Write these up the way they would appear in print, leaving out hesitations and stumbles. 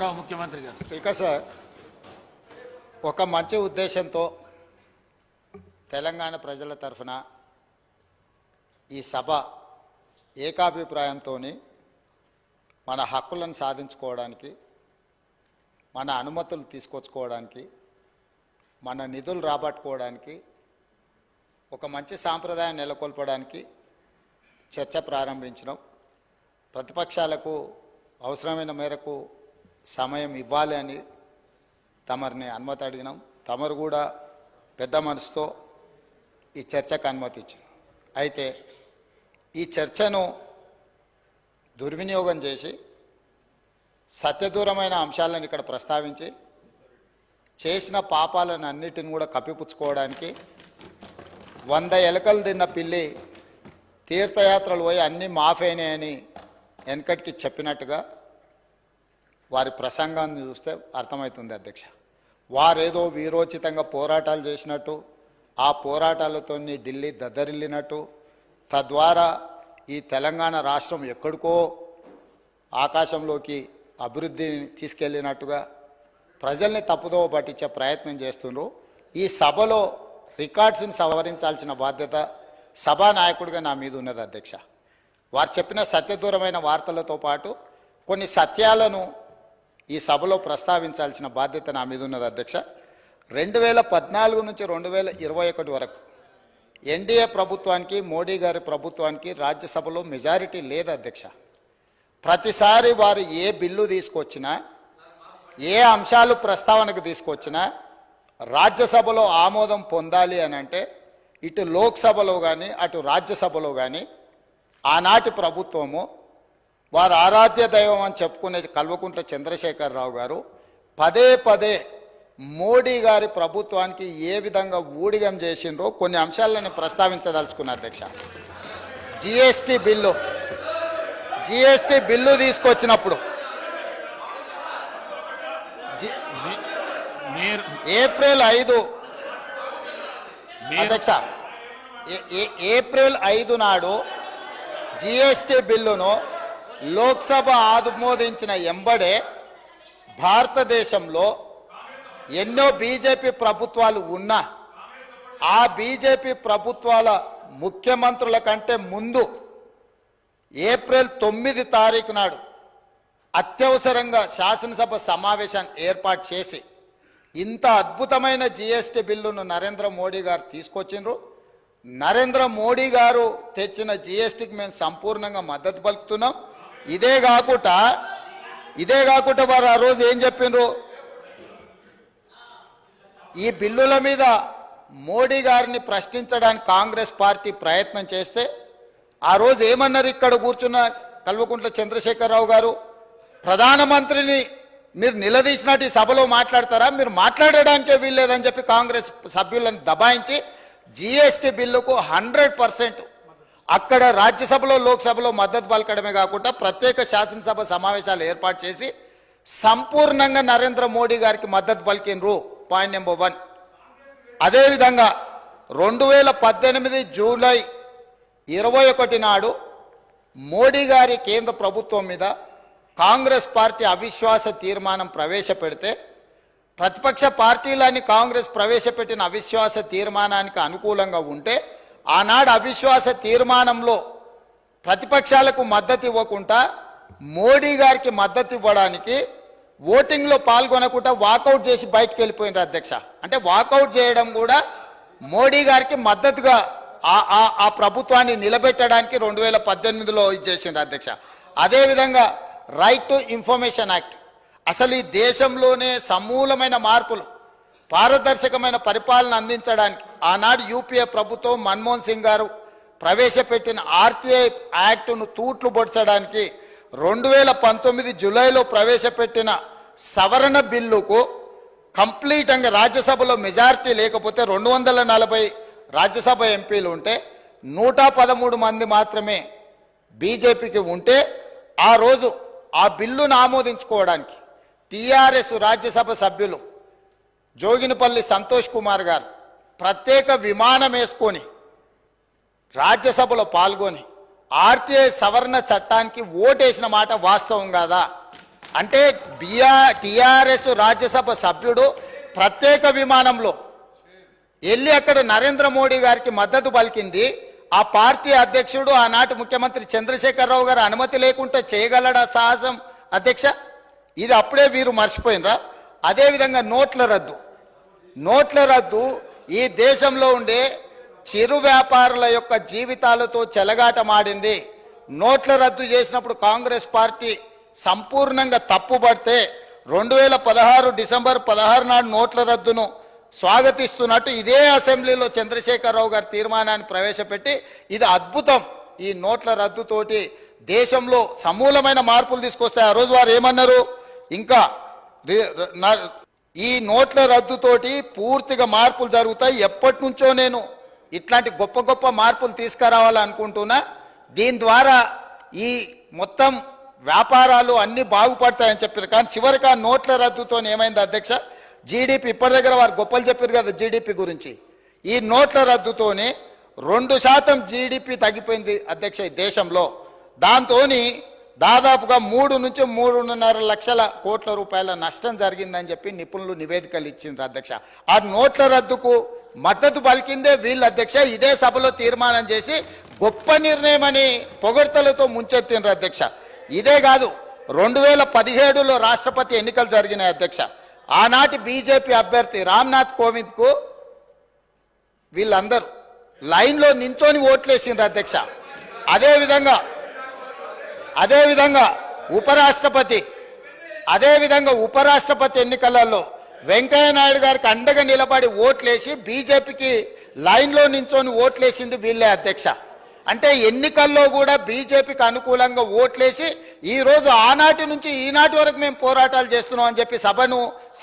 గౌరవ ముఖ్యమంత్రి గారు. స్పీకర్ సార్, ఒక మంచి ఉద్దేశంతో తెలంగాణ ప్రజల తరఫున ఈ సభ ఏకాభిప్రాయంతో మన హక్కులను సాధించుకోవడానికి, మన అనుమతులు తీసుకొచ్చుకోవడానికి, మన నిధులు రాబట్టుకోవడానికి, ఒక మంచి సాంప్రదాయం నెలకొల్పడానికి చర్చ ప్రారంభించినాం. ప్రతిపక్షాలకు అవసరమైన మేరకు సమయం ఇవ్వాలి అని తమరిని అనుమతి అడిగినాం. తమరు కూడా పెద్ద మనసుతో ఈ చర్చకు అనుమతి ఇచ్చారు. అయితే ఈ చర్చను దుర్వినియోగం చేసి సత్యదూరమైన అంశాలను ఇక్కడ ప్రస్తావించి చేసిన పాపాలను అన్నిటిని కూడా కప్పిపుచ్చుకోవడానికి 100 ఎలకలు తిన్న పిల్లి తీర్థయాత్రలు పోయి అన్నీ మాఫైనాయని వెనకటికి చెప్పినట్టుగా వారి ప్రసంగాన్ని చూస్తే అర్థమవుతుంది అధ్యక్ష. వారేదో వీరోచితంగా పోరాటాలు చేసినట్టు, ఆ పోరాటాలతో ఢిల్లీ దద్దరిల్లినట్టు, తద్వారా ఈ తెలంగాణ రాష్ట్రం ఎక్కడికో ఆకాశంలోకి అభివృద్ధిని తీసుకెళ్ళినట్టుగా ప్రజల్ని తప్పుదోవ పట్టించే ప్రయత్నం చేస్తున్నారు. ఈ సభలో రికార్డ్స్ని సవరించాల్సిన బాధ్యత సభానాయకుడిగా నా మీద ఉన్నది అధ్యక్ష. వారు చెప్పిన సత్యదూరమైన వార్తలతో పాటు కొన్ని సత్యాలను ఈ సభలో ప్రస్తావించాల్సిన బాధ్యత నా మీద ఉన్నది అధ్యక్ష. 2014 నుంచి 2021 వరకు ఎన్డీఏ ప్రభుత్వానికి, మోడీ గారి ప్రభుత్వానికి రాజ్యసభలో మెజారిటీ లేదు అధ్యక్ష. ప్రతిసారి వారు ఏ బిల్లు తీసుకొచ్చినా, ఏ అంశాలు ప్రస్తావనకు తీసుకొచ్చినా రాజ్యసభలో ఆమోదం పొందాలి అని అంటే ఇటు లోక్సభలో కానీ అటు రాజ్యసభలో కానీ ఆనాటి ప్రభుత్వము, వారు ఆరాధ్య దైవం అని చెప్పుకునే కల్వకుంట్ల చంద్రశేఖరరావు గారు పదే పదే మోడీ గారి ప్రభుత్వానికి ఏ విధంగా ఊడిగం చేసిండ్రో కొన్ని అంశాలను ప్రస్తావించదలుచుకున్న అధ్యక్ష. జిఎస్టీ బిల్లు తీసుకొచ్చినప్పుడు ఏప్రిల్ 5 అధ్యక్ష, ఏప్రిల్ 5 నాడు జిఎస్టీ బిల్లును లోక్సభ ఆమోదించిన ఎంబడే భారతదేశంలో ఎన్నో బీజేపీ ప్రభుత్వాలు ఉన్నా ఆ బీజేపీ ప్రభుత్వాల ముఖ్యమంత్రుల కంటే ముందు ఏప్రిల్ 9 తారీఖు నాడు అత్యవసరంగా శాసనసభ సమావేశాన్ని ఏర్పాటు చేసి ఇంత అద్భుతమైన జిఎస్టీ బిల్లును నరేంద్ర మోడీ గారు తీసుకొచ్చిండ్రు. నరేంద్ర మోడీ గారు తెచ్చిన జిఎస్టీకి మేము సంపూర్ణంగా మద్దతు పలుకుతున్నాం. ఇదే కాకుండా వారు ఆ రోజు ఏం చెప్పిండ్రు, ఈ బిల్లుల మీద మోడీ గారిని ప్రశ్నించడానికి కాంగ్రెస్ పార్టీ ప్రయత్నం చేస్తే ఆ రోజు ఏమన్నారు ఇక్కడ కూర్చున్న కల్వకుంట్ల చంద్రశేఖరరావు గారు, ప్రధానమంత్రిని మీరు నిలదీసినట్టు ఈ సభలో మాట్లాడతారా, మీరు మాట్లాడడానికే వీల్లేదని చెప్పి కాంగ్రెస్ సభ్యులను దబాయించి జిఎస్టీ బిల్లుకు 100% అక్కడ రాజ్యసభలో లోక్సభలో మద్దతు పలకడమే కాకుండా ప్రత్యేక శాసనసభ సమావేశాలు ఏర్పాటు చేసి సంపూర్ణంగా నరేంద్ర మోడీ గారికి మద్దతు పలికినరు. Point number 1. అదేవిధంగా 2018 జూలై 21 నాడు మోడీ గారి కేంద్ర ప్రభుత్వం మీద కాంగ్రెస్ పార్టీ అవిశ్వాస తీర్మానం ప్రవేశపెడితే ప్రతిపక్ష పార్టీలని కాంగ్రెస్ ప్రవేశపెట్టిన అవిశ్వాస తీర్మానానికి అనుకూలంగా ఉంటే ఆనాడు అవిశ్వాస తీర్మానంలో ప్రతిపక్షాలకు మద్దతు ఇవ్వకుండా మోడీ గారికి మద్దతు ఇవ్వడానికి ఓటింగ్లో పాల్గొనకుండా వాకౌట్ చేసి బయటకు వెళ్ళిపోయినారు అధ్యక్ష. అంటే వాకౌట్ చేయడం కూడా మోడీ గారికి మద్దతుగా ఆ ప్రభుత్వాన్ని నిలబెట్టడానికి 2018లో ఇచ్చేసిండ్రు అధ్యక్ష. అదేవిధంగా రైట్ టు ఇన్ఫర్మేషన్ యాక్ట్, అసలు ఈ దేశంలోనే సమూలమైన మార్పులు, పారదర్శకమైన పరిపాలన అందించడానికి ఆనాడు యూపీఏ ప్రభుత్వం మన్మోహన్ సింగ్ గారు ప్రవేశపెట్టిన ఆర్టీఐ యాక్టును తూట్లు పొడ్చడానికి 2019 జూలైలో ప్రవేశపెట్టిన సవరణ బిల్లుకు కంప్లీట్గా రాజ్యసభలో మెజారిటీ లేకపోతే 240 రాజ్యసభ ఎంపీలు ఉంటే 113 మంది మాత్రమే బీజేపీకి ఉంటే ఆ రోజు ఆ బిల్లును ఆమోదించుకోవడానికి టీఆర్ఎస్ రాజ్యసభ సభ్యులు జోగినిపల్లి సంతోష్ కుమార్ గారు ప్రత్యేక విమానం వేసుకొని రాజ్యసభలో పాల్గొని ఆర్టీఐ సవరణ చట్టానికి ఓటేసిన మాట వాస్తవం కాదా? అంటే టిఆర్ఎస్ రాజ్యసభ సభ్యుడు ప్రత్యేక విమానంలో వెళ్ళి అక్కడ నరేంద్ర మోడీ గారికి మద్దతు పలికింది. ఆ పార్టీ అధ్యక్షుడు ఆనాటి ముఖ్యమంత్రి చంద్రశేఖరరావు గారు అనుమతి లేకుండా చేయగలడా సాహసం అధ్యక్ష? ఇది అప్పుడే వీరు మర్చిపోయినరా? అదేవిధంగా నోట్ల రద్దు ఈ దేశంలో ఉండే చిరు వ్యాపారుల యొక్క జీవితాలతో చెలగాటమాడింది. నోట్ల రద్దు చేసినప్పుడు కాంగ్రెస్ పార్టీ సంపూర్ణంగా తప్పుపడితే 2016 డిసెంబర్ 16 నాడు నోట్ల రద్దును స్వాగతిస్తున్నట్టు ఇదే అసెంబ్లీలో చంద్రశేఖరరావు గారి తీర్మానాన్ని ప్రవేశపెట్టి ఇది అద్భుతం, ఈ నోట్ల రద్దుతోటి దేశంలో సమూలమైన మార్పులు తీసుకొస్తాయి. ఆ రోజు వారు ఏమన్నారు? ఇంకా ఈ నోట్ల రద్దుతోటి పూర్తిగా మార్పులు జరుగుతాయి. ఎప్పటి నుంచో నేను ఇట్లాంటి గొప్ప గొప్ప మార్పులు తీసుకురావాలనుకుంటున్నా. దీని ద్వారా ఈ మొత్తం వ్యాపారాలు అన్ని బాగుపడతాయని చెప్పారు. కానీ చివరికి ఆ నోట్ల రద్దుతో ఏమైంది అధ్యక్ష? జీడిపి ఇప్పటి దగ్గర వారు గొప్పలు చెప్పారు కదా జీడిపి గురించి. ఈ నోట్ల రద్దుతోనే 2% జీడిపి తగ్గిపోయింది అధ్యక్ష ఈ దేశంలో. దాంతో దాదాపుగా 3 నుంచి 3.5 లక్షల కోట్ల రూపాయల నష్టం జరిగిందని చెప్పి నిపుణులు నివేదికలు ఇచ్చిండ్రు అధ్యక్ష. ఆ నోట్ల రద్దుకు మద్దతు పలికిందే వీళ్ళు అధ్యక్ష. ఇదే సభలో తీర్మానం చేసి గొప్ప నిర్ణయం అని పొగడ్తలతో ముంచెత్తిండ్రు అధ్యక్ష. ఇదే కాదు, 2017లో రాష్ట్రపతి ఎన్నికలు జరిగినాయి అధ్యక్ష. ఆనాటి బీజేపీ అభ్యర్థి రామ్నాథ్ కోవింద్కు వీళ్ళందరూ లైన్లో నించొని ఓట్లేసిండ్రు అధ్యక్ష. అదేవిధంగా ఉపరాష్ట్రపతి ఎన్నికలలో వెంకయ్య నాయుడు గారికి అండగా నిలబడి ఓట్లేసి బీజేపీకి లైన్లో నించొని ఓట్లేసింది వీళ్ళే అధ్యక్ష. అంటే ఎన్నికల్లో కూడా బీజేపీకి అనుకూలంగా ఓట్లేసి ఈరోజు ఆనాటి నుంచి ఈనాటి వరకు మేము పోరాటాలు చేస్తున్నాం అని చెప్పి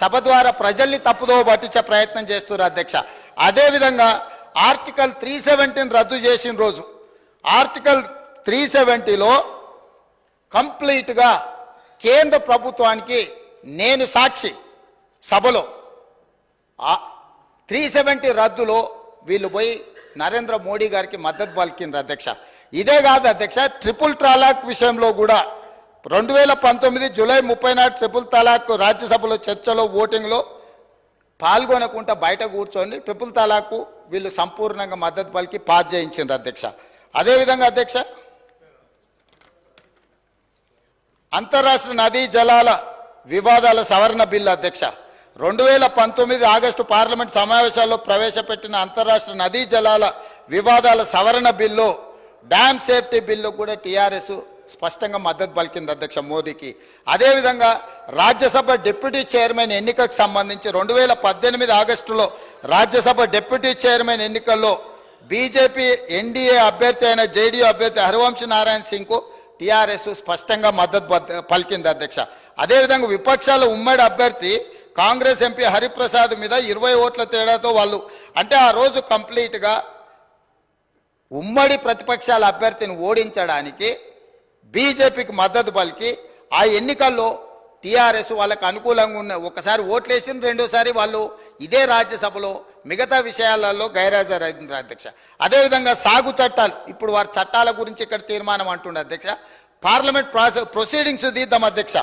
సభ ద్వారా ప్రజల్ని తప్పుదో పట్టించే ప్రయత్నం చేస్తున్నారు అధ్యక్ష. అదేవిధంగా ఆర్టికల్ 370 రద్దు చేసిన రోజు ఆర్టికల్ 370లో కంప్లీట్గా కేంద్ర ప్రభుత్వానికి నేను సాక్షి. సభలో 370 రద్దులో వీళ్ళు పోయి నరేంద్ర మోడీ గారికి మద్దతు పలికిండ్రు అధ్యక్ష. ఇదే కాదు అధ్యక్ష, ట్రిపుల్ తలాక్ విషయంలో కూడా 2019 జూలై 30 నాడు ట్రిపుల్ తలాక్ రాజ్యసభలో చర్చలో ఓటింగ్లో పాల్గొనకుండా బయట కూర్చొని ట్రిపుల్ తలాక్ వీళ్ళు సంపూర్ణంగా మద్దతు పలికి పాస్ చేయించిండ్రు అధ్యక్ష. అదేవిధంగా అధ్యక్ష అంతర్రాష్ట్ర నదీ జలాల వివాదాల సవరణ బిల్లు అధ్యక్ష 2019 ఆగస్టు పార్లమెంట్ సమావేశాల్లో ప్రవేశపెట్టిన అంతర్రాష్ట్ర నదీ జలాల వివాదాల సవరణ బిల్లు డ్యామ్ సేఫ్టీ బిల్లు కూడా టీఆర్ఎస్ స్పష్టంగా మద్దతు పలికింది అధ్యక్ష మోడీకి. అదేవిధంగా రాజ్యసభ డిప్యూటీ చైర్మన్ ఎన్నికకు సంబంధించి 2018 ఆగస్టులో రాజ్యసభ డిప్యూటీ చైర్మన్ ఎన్నికల్లో బీజేపీ ఎన్డీఏ అభ్యర్థి అయిన జేడీయూ అభ్యర్థి హరివంశ్ నారాయణ సింగ్కు టీఆర్ఎస్ స్పష్టంగా మద్దతు పలికింది అధ్యక్ష. అదేవిధంగా విపక్షాల ఉమ్మడి అభ్యర్థి కాంగ్రెస్ ఎంపీ హరిప్రసాద్ మీద 20 ఓట్ల తేడాతో వాళ్ళు అంటే ఆ రోజు కంప్లీట్గా ఉమ్మడి ప్రతిపక్షాల అభ్యర్థిని ఓడించడానికి బీజేపీకి మద్దతు పలికి ఆ ఎన్నికల్లో టీఆర్ఎస్ వాళ్ళకు అనుకూలంగా ఉన్న ఒకసారి ఓట్లేసిన రెండోసారి వాళ్ళు ఇదే రాజ్యసభలో మిగతా విషయాలలో గైర్హాజరైంది అధ్యక్ష. అదేవిధంగా సాగు చట్టాలు ఇప్పుడు వారి చట్టాల గురించి ఇక్కడ తీర్మానం అంటుండే అధ్యక్ష. పార్లమెంట్ ప్రొసీడింగ్స్ తీద్దాం అధ్యక్ష.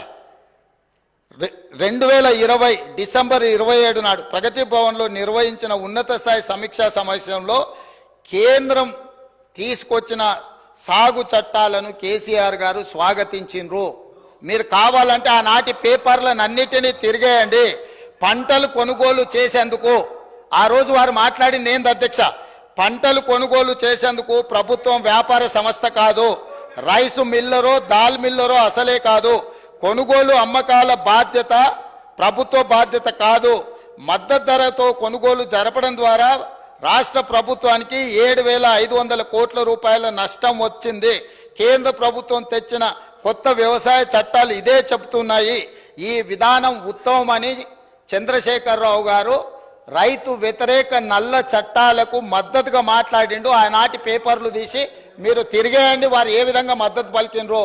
2020 డిసెంబర్ 27 నాడు ప్రగతి భవన్లో నిర్వహించిన ఉన్నత స్థాయి సమీక్షా సమావేశంలో కేంద్రం తీసుకొచ్చిన సాగు చట్టాలను కేసీఆర్ గారు స్వాగతించిండ్రు. మీరు కావాలంటే ఆనాటి పేపర్లను అన్నిటినీ తిరిగేయండి. పంటలు కొనుగోలు చేసేందుకు ఆ రోజు వారు మాట్లాడింది ఏంది అధ్యక్ష? పంటలు కొనుగోలు చేసేందుకు ప్రభుత్వం వ్యాపార సంస్థ కాదు, రైసు మిల్లరో దాల్ మిల్లరో అసలే కాదు, కొనుగోలు అమ్మకాల బాధ్యత ప్రభుత్వ బాధ్యత కాదు. మద్దతు ధరతో కొనుగోలు జరపడం ద్వారా రాష్ట్ర ప్రభుత్వానికి 7,500 కోట్ల రూపాయల నష్టం వచ్చింది. కేంద్ర ప్రభుత్వం తెచ్చిన కొత్త వ్యవసాయ చట్టాలు ఇదే చెబుతున్నాయి. ఈ విధానం ఉత్తమమని చంద్రశేఖరరావు గారు రైతు వ్యతిరేక నల్ల చట్టాలకు మద్దతుగా మాట్లాడిండు. ఆనాటి పేపర్లు తీసి మీరు తిరిగేయండి, వారు ఏ విధంగా మద్దతు పలికినరో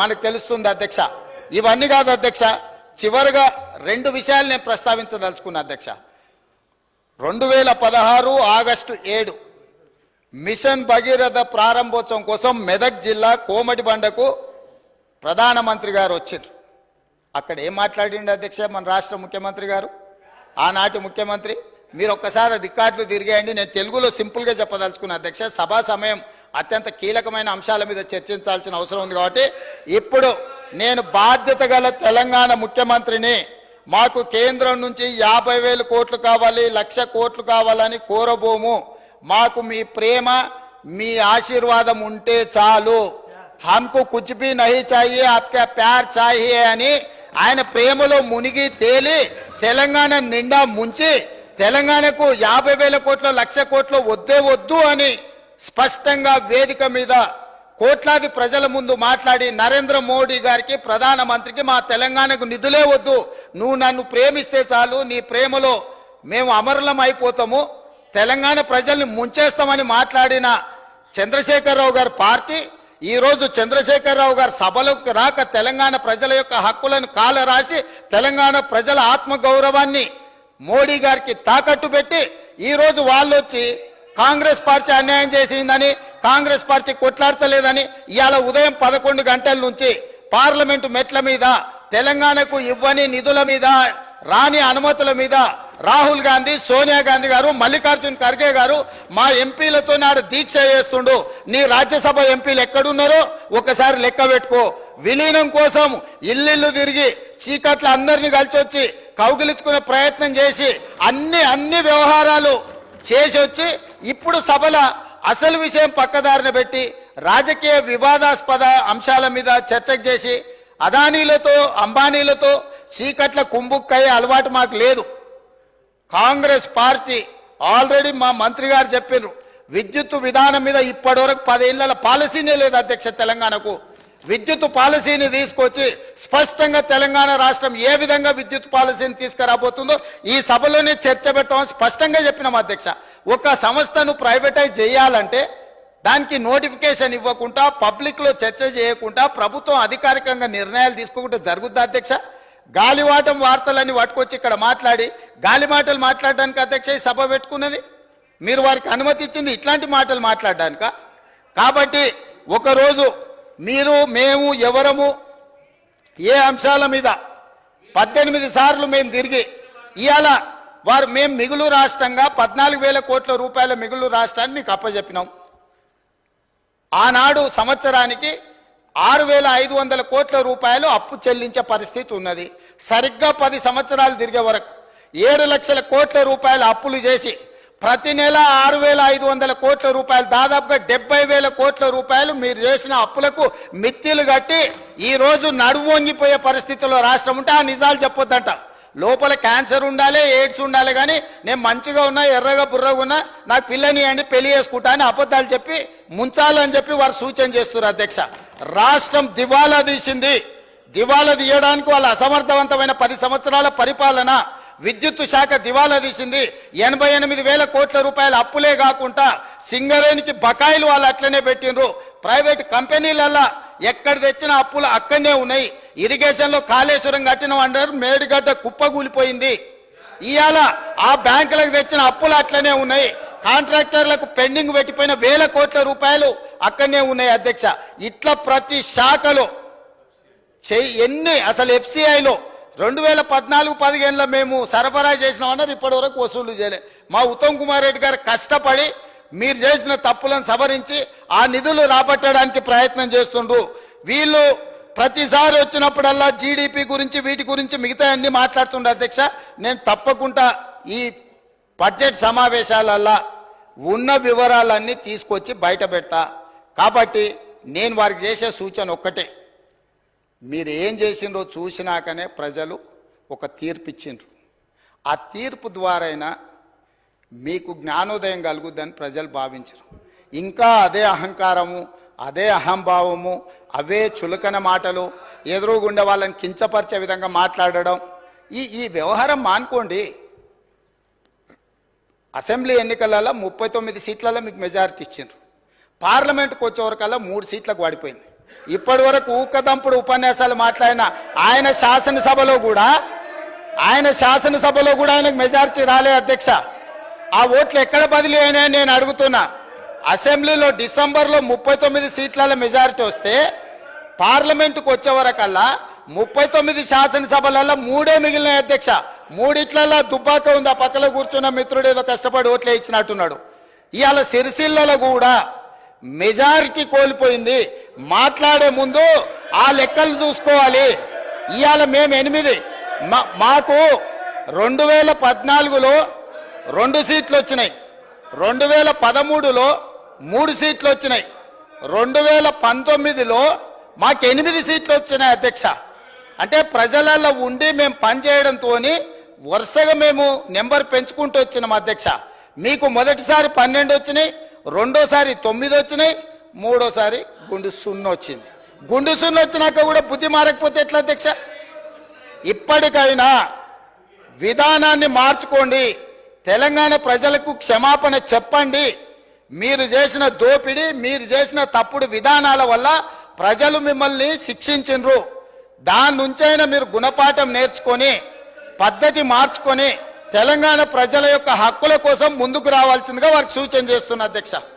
మనకు తెలుస్తుంది అధ్యక్ష. ఇవన్నీ కాదు అధ్యక్ష, చివరిగా 2 విషయాలు నేను ప్రస్తావించదలుచుకున్నా అధ్యక్ష. 2016 ఆగస్టు 7 మిషన్ భగీరథ ప్రారంభోత్సవం కోసం మెదక్ జిల్లా కోమటిబండకు ప్రధానమంత్రి గారు వచ్చారు. అక్కడ ఏం మాట్లాడిండు అధ్యక్ష మన రాష్ట్ర ముఖ్యమంత్రి గారు, ఆనాటి ముఖ్యమంత్రి? మీరు ఒక్కసారి రికార్డులు తిరిగేయండి. నేను తెలుగులో సింపుల్గా చెప్పదలుచుకున్నా అధ్యక్ష. సభా సమయం అత్యంత కీలకమైన అంశాల మీద చర్చించాల్సిన అవసరం ఉంది కాబట్టి ఇప్పుడు నేను బాధ్యత గల తెలంగాణ ముఖ్యమంత్రిని. మాకు కేంద్రం నుంచి 50,000 కోట్లు కావాలి, 1,00,000 కోట్లు కావాలని కోరబోము. మాకు మీ ప్రేమ, మీ ఆశీర్వాదం ఉంటే చాలు. హమ్కు కుచ్ భీ నహీ చాహియే, ఆప్కా ప్యార్ చాహియే అని ఆయన ప్రేమలో మునిగి తేలి తెలంగాణ నిండా ముంచి తెలంగాణకు 50,000 కోట్లు, 1,00,000 కోట్లు వద్దే వద్దు అని స్పష్టంగా వేదిక మీద కోట్లాది ప్రజల ముందు మాట్లాడి నరేంద్ర మోడీ గారికి, ప్రధానమంత్రికి మా తెలంగాణకు నిధులే వద్దు, నువ్వు నన్ను ప్రేమిస్తే చాలు, నీ ప్రేమలో మేము అమరులం అయిపోతాము, తెలంగాణ ప్రజల్ని ముంచేస్తామని మాట్లాడిన చంద్రశేఖరరావు గారి పార్టీ ఈరోజు చంద్రశేఖరరావు గారు సభలోకి రాక తెలంగాణ ప్రజల యొక్క హక్కులను కాలరాసి తెలంగాణ ప్రజల ఆత్మగౌరవాన్ని మోడీ గారికి తాకట్టు పెట్టి ఈరోజు వాళ్ళు వచ్చి కాంగ్రెస్ పార్టీ అన్యాయం చేసిందని, కాంగ్రెస్ పార్టీ కొట్లాడతలేదని ఇవాళ ఉదయం 11 గంటల నుంచి పార్లమెంటు మెట్ల మీద తెలంగాణకు ఇవ్వని నిధుల మీద, రాని అనుమతుల మీద రాహుల్ గాంధీ, సోనియా గాంధీ గారు, మల్లికార్జున్ ఖర్గే గారు మా ఎంపీలతో నాడు దీక్ష చేస్తుండు. నీ రాజ్యసభ ఎంపీలు ఎక్కడున్నారో ఒకసారి లెక్క పెట్టుకో. విలీనం కోసం ఇల్లు తిరిగి చీకట్ల అందరినీ కలిసి వచ్చి కౌగిలించుకునే ప్రయత్నం చేసి అన్ని వ్యవహారాలు చేసి వచ్చి ఇప్పుడు సభల అసలు విషయం పక్కదారిన పెట్టి రాజకీయ వివాదాస్పద అంశాల మీద చర్చకు చేసి అదానీలతో, అంబానీలతో చీకట్ల కుంభుక్కయ్యే అలవాటు మాకు లేదు. కాంగ్రెస్ పార్టీ ఆల్రెడీ మా మంత్రి గారు చెప్పారు, విద్యుత్ విధానం మీద ఇప్పటివరకు 10 ఏళ్ల పాలసీనే లేదు అధ్యక్ష. తెలంగాణకు విద్యుత్ పాలసీని తీసుకొచ్చి స్పష్టంగా తెలంగాణ రాష్ట్రం ఏ విధంగా విద్యుత్ పాలసీని తీసుకురాబోతుందో ఈ సభలోనే చర్చ పెట్టమని స్పష్టంగా చెప్పినాం అధ్యక్ష. ఒక సంస్థను ప్రైవేటైజ్ చేయాలంటే దానికి నోటిఫికేషన్ ఇవ్వకుండా, పబ్లిక్లో చర్చ చేయకుండా, ప్రభుత్వం అధికారికంగా నిర్ణయాలు తీసుకోకుండా జరుగుద్దా అధ్యక్ష? గాలివాటం వార్తలని పట్టుకొచ్చి ఇక్కడ మాట్లాడి గాలి మాటలు మాట్లాడడానికి అధ్యక్ష ఈ సభ పెట్టుకున్నది. మీరు వారికి అనుమతి ఇచ్చింది ఇట్లాంటి మాటలు మాట్లాడడానిక? కాబట్టి ఒకరోజు మీరు, మేము, ఎవరము ఏ అంశాల మీద 18 సార్లు మేము తిరిగి ఇవాళ మేము మిగులు రాష్ట్రంగా 14,000 కోట్ల రూపాయల మిగులు రాష్ట్రాన్ని మీకు అప్పచెప్పినాం. ఆనాడు సంవత్సరానికి 6,500 కోట్ల రూపాయలు అప్పు చెల్లించే పరిస్థితి ఉన్నది. సరిగ్గా 10 సంవత్సరాలు తిరిగే వరకు 7 లక్షల కోట్ల రూపాయలు అప్పులు చేసి ప్రతి నెల 6,500 కోట్ల రూపాయలు, దాదాపుగా 70,000 కోట్ల రూపాయలు మీరు చేసిన అప్పులకు మిత్తిలు కట్టి ఈరోజు నడువు వంగిపోయే పరిస్థితుల్లో రాష్ట్రం ఉంటే ఆ నిజాలు చెప్పొద్దంట. లోపల క్యాన్సర్ ఉండాలి, ఎయిడ్స్ ఉండాలి, కానీ నేను మంచిగా ఉన్నా, ఎర్రగా బుర్రగా ఉన్నా, నాకు పిల్లని అండి పెళ్లి చేసుకుంటా అని అబద్ధాలు చెప్పి ముంచాలని చెప్పి వారు సూచన చేస్తున్నారు అధ్యక్ష. రాష్ట్రం దివాలా తీసింది. దివాలా తీయడానికి వాళ్ళ అసమర్థవంతమైన 10 సంవత్సరాల పరిపాలన, విద్యుత్ శాఖ దివాలా తీసింది. 88,000 కోట్ల రూపాయల అప్పులే కాకుండా సింగరేణికి బకాయిలు వాళ్ళు అట్లనే పెట్టిండ్రు. ప్రైవేట్ కంపెనీలల్లా ఎక్కడ తెచ్చిన అప్పులు అక్కడనే ఉన్నాయి. ఇరిగేషన్లో కాళేశ్వరం కట్టిన అంటారు, మేడిగడ్డ కుప్పగూలిపోయింది. ఇవాళ ఆ బ్యాంకులకు తెచ్చిన అప్పులు అట్లనే ఉన్నాయి. కాంట్రాక్టర్లకు పెండింగ్ పెట్టిపోయిన 1,000 కోట్ల రూపాయలు అక్కడనే ఉన్నాయి అధ్యక్ష. ఇట్లా ప్రతి శాఖలో ఎన్ని, అసలు ఎఫ్సిఐలో 2014-15లో మేము సరఫరా చేసినామన్నారు, ఇప్పటి వరకు వసూలు చేయలే. మా ఉత్తమ్ కుమార్ రెడ్డి గారు కష్టపడి మీరు చేసిన తప్పులను సవరించి ఆ నిధులు రాబట్టడానికి ప్రయత్నం చేస్తుండ్రు. వీళ్ళు ప్రతిసారి వచ్చినప్పుడల్లా జీడిపి గురించి, వీటి గురించి మిగతా అన్ని మాట్లాడుతుండే అధ్యక్ష. నేను తప్పకుండా ఈ బడ్జెట్ సమావేశాలల్లా ఉన్న వివరాలన్నీ తీసుకొచ్చి బయట పెడతా. కాబట్టి నేను వారికి చేసే సూచన ఒక్కటే, మీరు ఏం చేసిండ్రో చూసినాకనే ప్రజలు ఒక తీర్పు ఇచ్చిండ్రు. ఆ తీర్పు ద్వారైనా మీకు జ్ఞానోదయం కలుగుద్దని ప్రజలు భావించరు. ఇంకా అదే అహంకారము, అదే అహంభావము, అవే చులకన మాటలు, ఎదురుగుండే వాళ్ళని కించపరిచే విధంగా మాట్లాడడం, ఈ వ్యవహారం మానుకోండి. అసెంబ్లీ ఎన్నికలలో 39 సీట్లలో మీకు మెజారిటీ ఇచ్చిండ్రు. పార్లమెంట్కి వచ్చేవరకల్లా 3 సీట్లకు పడిపోయింది. ఇప్పటి వరకు ఊకదంపుడు ఉపన్యాసాలు మాట్లాడిన ఆయన శాసనసభలో కూడా ఆయనకు మెజారిటీ రాలే అధ్యక్ష. ఆ ఓట్లు ఎక్కడ బదిలీ అయినాయని నేను అడుగుతున్నా. అసెంబ్లీలో డిసెంబర్లో 39 సీట్ల మెజారిటీ వస్తే పార్లమెంటుకు వచ్చే వరకల్లా 39 శాసనసభలలో 3 మిగిలిన అధ్యక్ష. 3 దుబ్బాక ఉంది, ఆ పక్కన కూర్చున్న మిత్రుడు ఏదో కష్టపడి ఓట్లే ఇచ్చినట్టున్నాడు. ఇవాళ సిరిసిల్లలో కూడా మెజారిటీ కోల్పోయింది. మాట్లాడే ముందు ఆ లెక్కలు చూసుకోవాలి. ఇవాళ మేము 8, మాకు 2014లో 2 సీట్లు వచ్చినాయి, 2013లో 3 సీట్లు వచ్చినాయి, 2019లో మాకు 8 సీట్లు వచ్చినాయి అధ్యక్ష. అంటే ప్రజలలో ఉండి మేము పనిచేయడంతో వరుసగా మేము నెంబర్ పెంచుకుంటూ వచ్చినాం అధ్యక్ష. మీకు మొదటిసారి 12 వచ్చినాయి, రెండోసారి 9 వచ్చినాయి, మూడోసారి గుండు 0 వచ్చింది. గుండు 0 వచ్చినాక కూడా బుద్ధి మారకపోతే ఎట్లా అధ్యక్ష? ఇప్పటికైనా విధానాన్ని మార్చుకోండి, తెలంగాణ ప్రజలకు క్షమాపణ చెప్పండి. మీరు చేసిన దోపిడీ, మీరు చేసిన తప్పుడు విధానాల వల్ల ప్రజలు మిమ్మల్ని శిక్షించిండ్రు. దాని నుంచైనా మీరు గుణపాఠం నేర్చుకొని పద్ధతి మార్చుకొని తెలంగాణ ప్రజల యొక్క హక్కుల కోసం ముందుకు రావాల్సిందిగా వారికి సూచన చేస్తున్నా అధ్యక్ష.